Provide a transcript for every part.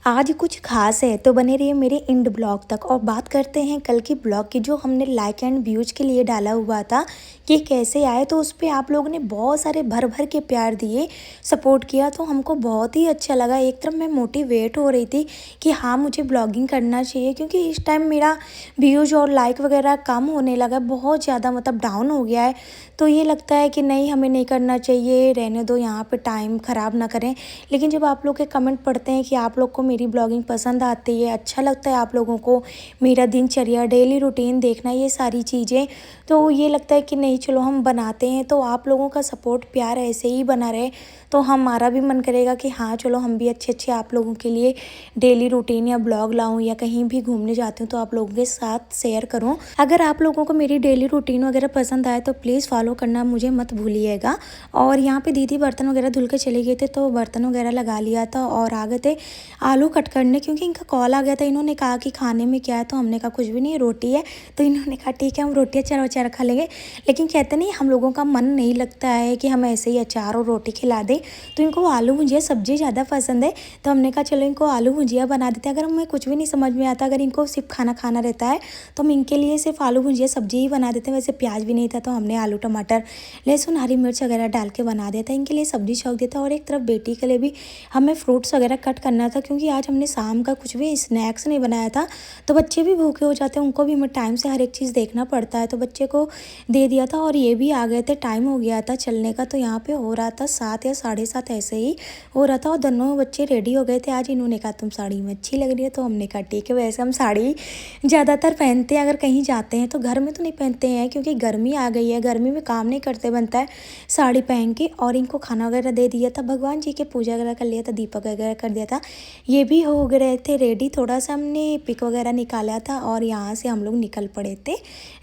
आज कुछ खास है तो बने रहिए मेरे एंड ब्लॉग तक। और बात करते हैं कल की ब्लॉग की, जो हमने लाइक एंड व्यूज के लिए डाला हुआ था कि कैसे आए। तो उस पर आप लोगों ने बहुत सारे भर भर के प्यार दिए, सपोर्ट किया, तो हमको बहुत ही अच्छा लगा। एक तरफ मैं मोटिवेट हो रही थी कि हाँ मुझे ब्लॉगिंग करना चाहिए, क्योंकि इस टाइम मेरा व्यूज और लाइक वगैरह कम होने लगा, बहुत ज़्यादा मतलब डाउन हो गया है। तो ये लगता है कि नहीं, हमें नहीं करना चाहिए, रहने दो, यहाँ पे टाइम ख़राब ना करें। लेकिन जब आप लोग के कमेंट पढ़ते हैं कि आप लोग को मेरी ब्लॉगिंग पसंद आती है, अच्छा लगता है आप लोगों को मेरा दिनचर्या डेली रूटीन देखना, ये सारी चीज़ें, तो ये लगता है कि नहीं चलो हम बनाते हैं। तो आप लोगों का सपोर्ट प्यार ऐसे ही बना रहे तो हमारा भी मन करेगा कि हाँ चलो हम भी अच्छे अच्छे आप लोगों के लिए डेली रूटीन या ब्लॉग लाऊं, या कहीं भी घूमने जाती हूँ तो आप लोगों के साथ शेयर करूँ। अगर आप लोगों को मेरी डेली रूटीन वगैरह पसंद आए तो प्लीज़ फॉलो करना मुझे मत भूलिएगा। और यहाँ पे दीदी बर्तन वगैरह धुल के चले गए थे, तो बर्तन वगैरह लगा लिया था और आ गए थे आलू कट करने, क्योंकि इनका कॉल आ गया था। इन्होंने कहा कि खाने में क्या है, तो हमने कहा कुछ भी नहीं, रोटी है। तो इन्होंने कहा ठीक है हम रोटी अचार वचार खा लेंगे। लेकिन कहते नहीं, हम लोगों का मन नहीं लगता है कि हम ऐसे ही अचार और रोटी खिला दें। तो इनको आलू भुजिया सब्जी ज़्यादा पसंद है, तो हमने कहा चलो इनको आलू भुजिया बना देते हैं। अगर हमें कुछ भी नहीं समझ में आता, अगर इनको सिर्फ खाना खाना रहता है तो हम इनके लिए सिर्फ आलू भुजिया सब्जी ही बना देते हैं। वैसे प्याज भी नहीं था तो हमने आलू टमाटर लहसुन हरी मिर्च वगैरह डाल के बना देता है, इनके लिए सब्जी छौंक देता। और एक तरफ बेटी के लिए भी हमें फ्रूट्स वगैरह कट करना था, क्योंकि आज हमने शाम का कुछ भी स्नैक्स नहीं बनाया था। तो बच्चे भी भूखे हो जाते हैं, उनको भी हमें टाइम से हर एक चीज़ देखना पड़ता है। तो बच्चे को दे दिया था और ये भी आ गए थे, टाइम हो गया था चलने का। तो यहाँ पे हो रहा था 7 या 7:30 ऐसे ही हो रहा था, और दोनों बच्चे रेडी हो गए थे। आज इन्होंने कहा तुम साड़ी में अच्छी लग रही है, तो हमने कहा ठीक है। वैसे हम साड़ी ज़्यादातर पहनते हैं अगर कहीं जाते हैं, तो घर में तो नहीं पहनते हैं क्योंकि गर्मी आ गई है, गर्मी में काम नहीं करते बनता है साड़ी पहन के। और इनको खाना वगैरह दे दिया था, भगवान जी के पूजा वगैरह कर लिया था, दीपक वगैरह कर दिया था। ये भी हो गए थे रेडी, थोड़ा सा हमने पिक वगैरह निकाला था और यहाँ से हम लोग निकल पड़े थे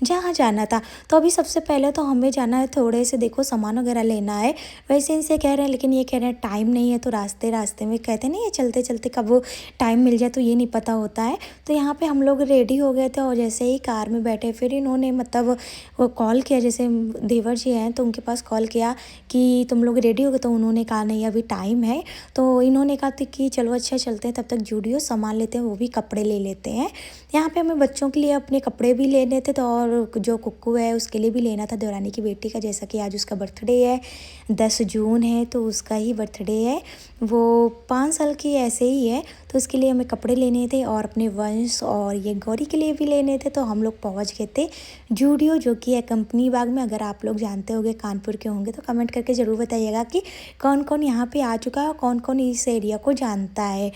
जहाँ जाना था। तो अभी सबसे पहले तो हमें जाना है, थोड़े से देखो सामान वगैरह लेना है। वैसे इनसे कह रहे हैं, लेकिन ये कह रहे हैं टाइम नहीं है। तो रास्ते रास्ते में कहते नहीं है, चलते चलते कब वो टाइम मिल जाए तो ये नहीं पता होता है। तो यहाँ पे हम लोग रेडी हो गए थे और जैसे ही कार में बैठे, फिर इन्होंने मतलब वो कॉल किया, जैसे देवर जी हैं तो उनके पास कॉल किया कि तुम लोग रेडी हो गए। तो उन्होंने कहा नहीं अभी टाइम है। तो इन्होंने कहा था कि चलो अच्छा चलते हैं, तब तक जूडियो सामान लेते हैं, वो भी कपड़े ले लेते हैं। यहाँ पे हमें बच्चों के लिए अपने कपड़े भी लेने थे, तो और जो कुक्कू है उसके लिए भी लेना था, देवरानी की बेटी का, जैसा कि आज उसका बर्थडे है, 10 जून है, तो उसका ही बर्थडे है। वो 5 साल की ऐसे ही है, तो उसके लिए हमें कपड़े लेने थे और अपने वंश और ये गौरी के लिए भी लेने थे। तो हम लोग पहुँच गए थे जूडियो, जो कि है कंपनी बाग में। अगर आप लोग जानते होंगे, कानपुर के होंगे, तो कमेंट करके ज़रूर बताइएगा कि कौन कौन यहाँ पे आ चुका है और कौन कौन इस एरिया को जानता है।